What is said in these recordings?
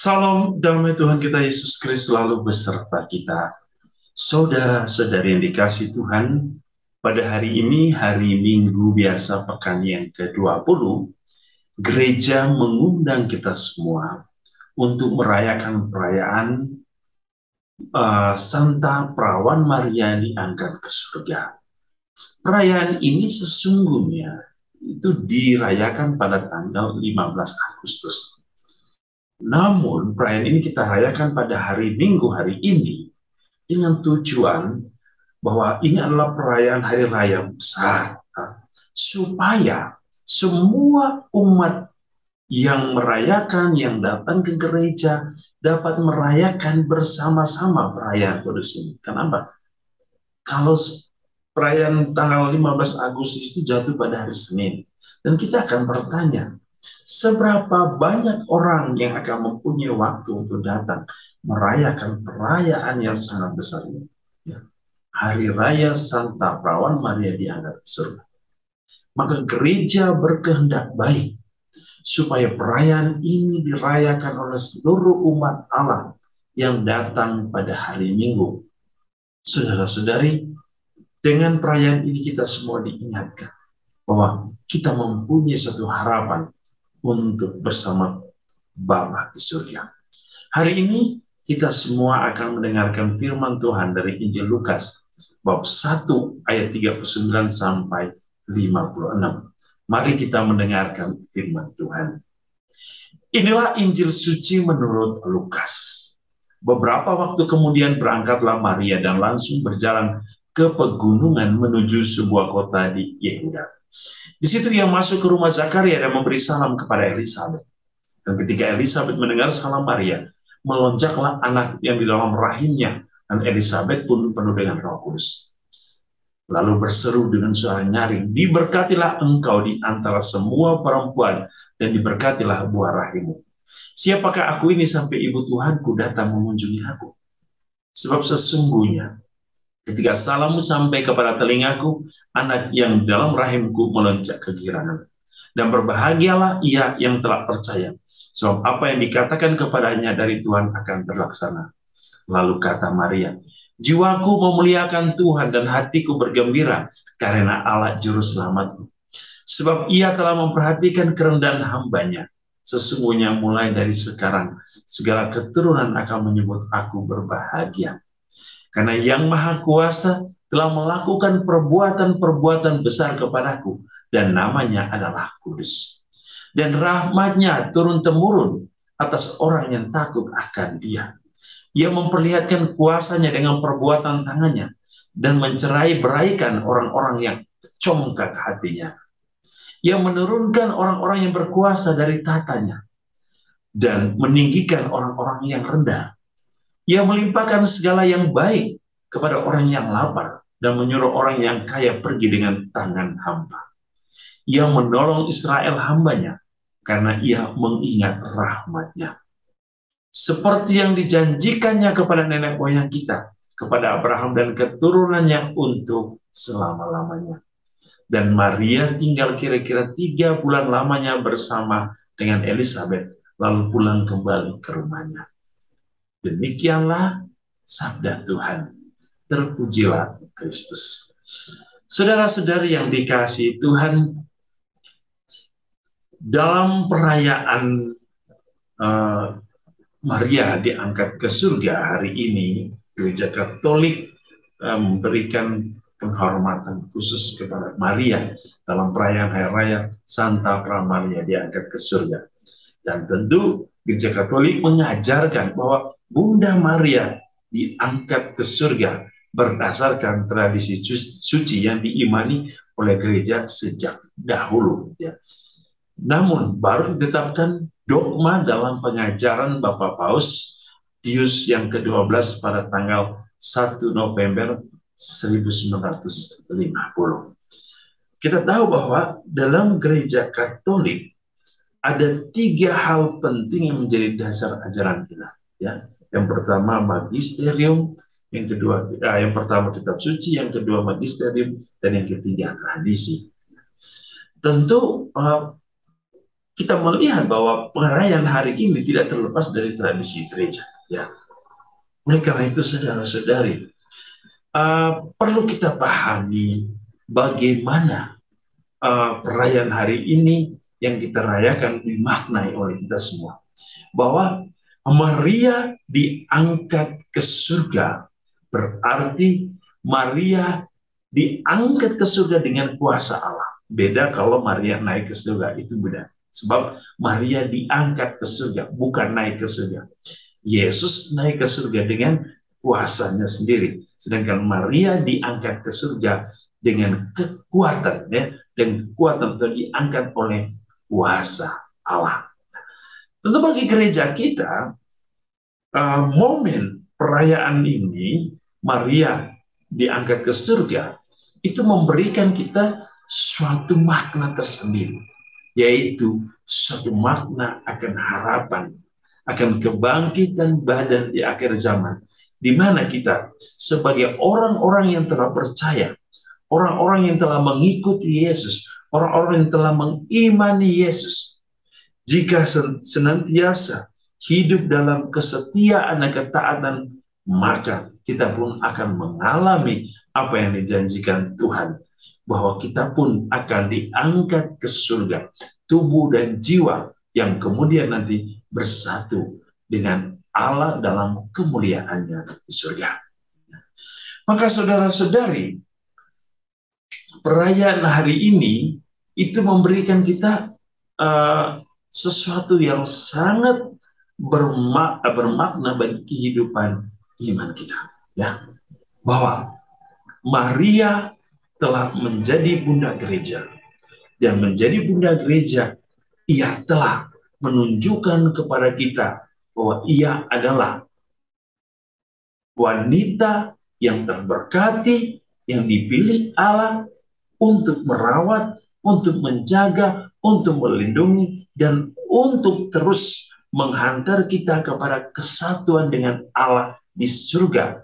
Salam damai Tuhan kita Yesus Kristus selalu beserta kita. Saudara-saudari yang dikasih Tuhan, pada hari ini, hari Minggu biasa pekan yang ke-20, gereja mengundang kita semua untuk merayakan perayaan Santa Perawan Maria diangkat ke surga. Perayaan ini sesungguhnya itu dirayakan pada tanggal 15 Agustus. Namun, perayaan ini kita rayakan pada hari Minggu hari ini dengan tujuan bahwa ini adalah perayaan hari raya besar, supaya semua umat yang merayakan, yang datang ke gereja, dapat merayakan bersama-sama perayaan kudus ini. Kenapa? Kalau perayaan tanggal 15 Agustus itu jatuh pada hari Senin, dan kita akan bertanya, seberapa banyak orang yang akan mempunyai waktu untuk datang merayakan perayaan yang sangat besar ini? Ya. Hari Raya Santa Perawan Maria diangkat ke surga. Maka gereja berkehendak baik supaya perayaan ini dirayakan oleh seluruh umat Allah yang datang pada hari Minggu. Saudara-saudari, dengan perayaan ini kita semua diingatkan bahwa kita mempunyai satu harapan untuk bersama Bapa di surga. Hari ini kita semua akan mendengarkan firman Tuhan dari Injil Lukas bab 1 ayat 39 sampai 56. Mari kita mendengarkan firman Tuhan. Inilah Injil suci menurut Lukas. Beberapa waktu kemudian berangkatlah Maria dan langsung berjalan ke pegunungan menuju sebuah kota di Yehuda. Di situ ia masuk ke rumah Zakaria dan memberi salam kepada Elisabet. Dan ketika Elisabet mendengar salam Maria, melonjaklah anak yang di dalam rahimnya, dan Elisabet pun penuh dengan Roh Kudus. Lalu berseru dengan suara nyaring, diberkatilah engkau di antara semua perempuan, dan diberkatilah buah rahimmu. Siapakah aku ini sampai ibu Tuhanku datang mengunjungi aku? Sebab sesungguhnya ketika salammu sampai kepada telingaku, anak yang dalam rahimku melonjak kegirangan. Dan berbahagialah ia yang telah percaya, sebab apa yang dikatakan kepadanya dari Tuhan akan terlaksana. Lalu kata Maria, jiwaku memuliakan Tuhan dan hatiku bergembira karena Allah Juru Selamatku. Sebab ia telah memperhatikan kerendahan hambanya. Sesungguhnya mulai dari sekarang, segala keturunan akan menyebut aku berbahagia. Karena Yang Maha Kuasa telah melakukan perbuatan-perbuatan besar kepadaku, dan namanya adalah kudus. Dan rahmatnya turun-temurun atas orang yang takut akan Dia. Ia memperlihatkan kuasanya dengan perbuatan tangannya, dan mencerai-beraikan orang-orang yang congkak hatinya. Ia menurunkan orang-orang yang berkuasa dari tatanya, dan meninggikan orang-orang yang rendah. Ia melimpahkan segala yang baik kepada orang yang lapar, dan menyuruh orang yang kaya pergi dengan tangan hampa. Ia menolong Israel hambanya, karena ia mengingat rahmatnya. Seperti yang dijanjikannya kepada nenek moyang kita, kepada Abraham dan keturunannya untuk selama-lamanya. Dan Maria tinggal kira-kira 3 bulan lamanya bersama dengan Elisabet, lalu pulang kembali ke rumahnya. Demikianlah sabda Tuhan. Terpujilah Kristus. Saudara-saudari yang dikasihi Tuhan, dalam perayaan Maria diangkat ke surga hari ini, Gereja Katolik memberikan penghormatan khusus kepada Maria dalam perayaan Hari Raya Santa Perawan Maria diangkat ke surga. Dan tentu Gereja Katolik mengajarkan bahwa Bunda Maria diangkat ke surga berdasarkan tradisi suci yang diimani oleh gereja sejak dahulu. Ya. Namun baru ditetapkan dogma dalam pengajaran Bapak Paus Pius yang ke-12 pada tanggal 1 November 1950. Kita tahu bahwa dalam gereja Katolik ada 3 hal penting yang menjadi dasar ajaran kita. Ya, yang pertama magisterium, yang pertama kitab suci, yang kedua magisterium, dan yang ketiga tradisi. Tentu kita melihat bahwa perayaan hari ini tidak terlepas dari tradisi gereja. Ya, oleh karena itu, saudara-saudari, perlu kita pahami bagaimana perayaan hari ini yang kita rayakan dimaknai oleh kita semua. Bahwa Maria diangkat ke surga, berarti Maria diangkat ke surga dengan kuasa Allah. Beda kalau Maria naik ke surga, itu beda. Sebab Maria diangkat ke surga, bukan naik ke surga. Yesus naik ke surga dengan kuasanya sendiri. Sedangkan Maria diangkat ke surga dengan kekuatan, ya, dan kekuatan itu diangkat oleh kuasa Allah. Tentu bagi gereja kita, momen perayaan ini, Maria diangkat ke surga, itu memberikan kita suatu makna tersendiri, yaitu suatu makna akan harapan, akan kebangkitan badan di akhir zaman, di mana kita sebagai orang-orang yang telah percaya, orang-orang yang telah mengikuti Yesus, orang-orang yang telah mengimani Yesus, jika senantiasa hidup dalam kesetiaan dan ketaatan, maka kita pun akan mengalami apa yang dijanjikan Tuhan, bahwa kita pun akan diangkat ke surga, tubuh dan jiwa yang kemudian nanti bersatu dengan Allah dalam kemuliaannya di surga. Maka saudara-saudari, perayaan hari ini itu memberikan kita sesuatu yang sangat bermakna bagi kehidupan iman kita, ya, bahwa Maria telah menjadi bunda gereja, dan menjadi bunda gereja, ia telah menunjukkan kepada kita bahwa ia adalah wanita yang terberkati, yang dipilih Allah untuk merawat, untuk menjaga, untuk melindungi, dan untuk terus menghantar kita kepada kesatuan dengan Allah di surga,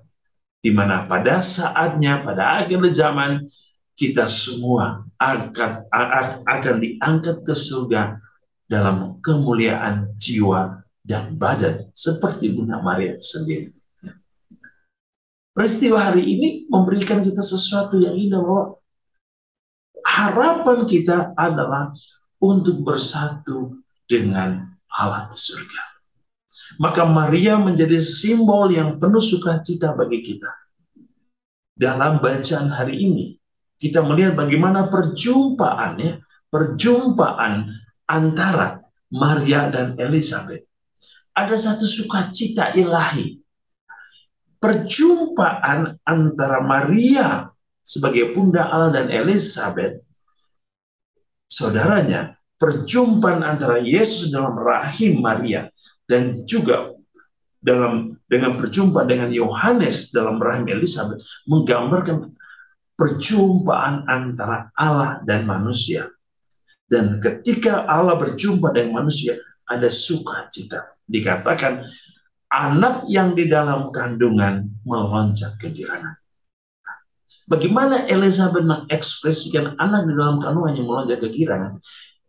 di mana pada saatnya, pada akhir zaman, kita semua akan diangkat ke surga dalam kemuliaan jiwa dan badan, seperti Bunda Maria sendiri. Peristiwa hari ini memberikan kita sesuatu yang indah, bahwa harapan kita adalah untuk bersatu dengan Allah di surga. Maka Maria menjadi simbol yang penuh sukacita bagi kita. Dalam bacaan hari ini, kita melihat bagaimana perjumpaan antara Maria dan Elizabeth. Ada satu sukacita ilahi. Perjumpaan antara Maria sebagai bunda Allah dan Elizabeth, saudaranya, perjumpaan antara Yesus dalam rahim Maria, dan juga dengan berjumpa dengan Yohanes dalam rahim Elizabeth, menggambarkan perjumpaan antara Allah dan manusia. Dan ketika Allah berjumpa dengan manusia, ada sukacita. Dikatakan anak yang di dalam kandungan melonjak kegirangan. Bagaimana Elizabeth mengekspresikan anak di dalam kandungan yang melonjak kegirangan?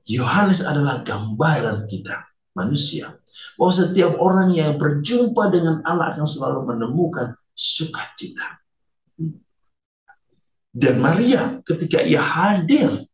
Yohanes adalah gambaran kita, manusia, bahwa setiap orang yang berjumpa dengan Allah akan selalu menemukan sukacita. Dan Maria, ketika ia hadir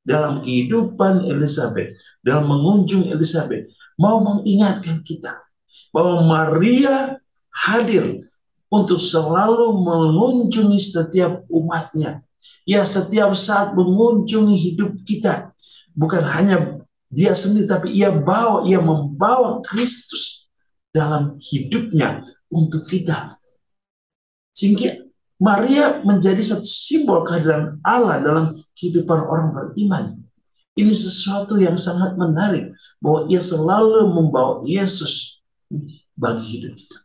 dalam kehidupan Elizabeth, dalam mengunjung Elizabeth, mau mengingatkan kita bahwa Maria hadir untuk selalu mengunjungi setiap umatnya. Ya, setiap saat mengunjungi hidup kita. Bukan hanya dia sendiri, tapi ia membawa Kristus dalam hidupnya untuk kita. Sehingga Maria menjadi satu simbol kehadiran Allah dalam kehidupan orang beriman. Ini sesuatu yang sangat menarik, bahwa ia selalu membawa Yesus bagi hidup kita.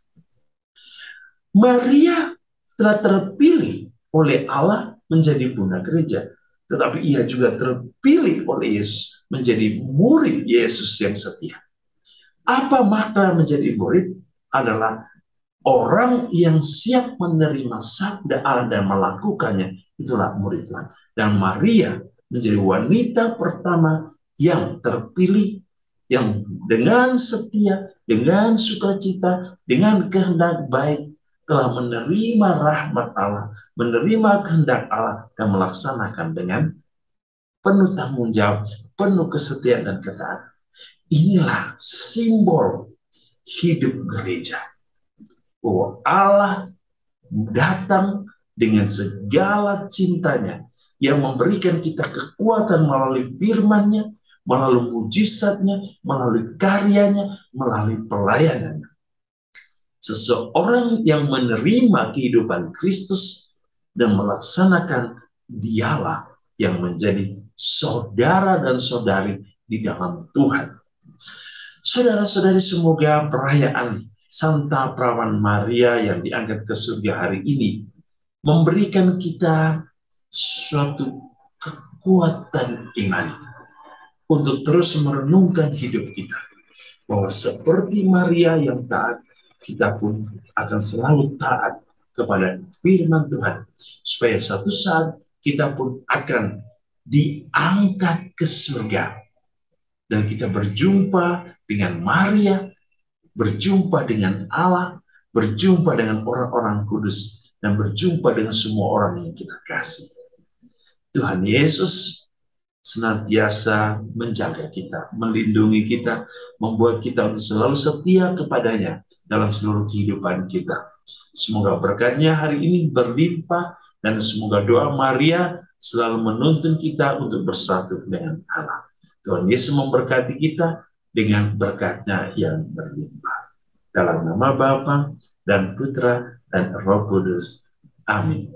Maria telah terpilih oleh Allah menjadi bunda gereja, tetapi ia juga terpilih oleh Yesus menjadi murid Yesus yang setia. Apa makna menjadi murid? Adalah orang yang siap menerima sabda Allah dan melakukannya, itulah murid Tuhan. Dan Maria menjadi wanita pertama yang terpilih yang dengan setia, dengan sukacita, dengan kehendak baik telah menerima rahmat Allah, menerima kehendak Allah, dan melaksanakan dengan penuh tanggung jawab, penuh kesetiaan dan ketaatan. Inilah simbol hidup gereja. Oh, Allah datang dengan segala cintanya yang memberikan kita kekuatan melalui firman-Nya, melalui mujizatnya, melalui karyanya, melalui pelayanannya. Seseorang yang menerima kehidupan Kristus dan melaksanakan, dialah yang menjadi saudara dan saudari di dalam Tuhan. Saudara-saudari, semoga perayaan Santa Perawan Maria yang diangkat ke surga hari ini memberikan kita suatu kekuatan iman untuk terus merenungkan hidup kita, bahwa seperti Maria yang taat, kita pun akan selalu taat kepada firman Tuhan, supaya satu saat kita pun akan diangkat ke surga, dan kita berjumpa dengan Maria, berjumpa dengan Allah, berjumpa dengan orang-orang kudus, dan berjumpa dengan semua orang yang kita kasih. Tuhan Yesus senantiasa menjaga kita, melindungi kita, membuat kita untuk selalu setia kepadanya dalam seluruh kehidupan kita. Semoga berkatnya hari ini berlimpah, dan semoga doa Maria selalu menuntun kita untuk bersatu dengan Allah. Tuhan Yesus memberkati kita dengan berkatnya yang berlimpah. Dalam nama Bapa dan Putra dan Roh Kudus. Amin.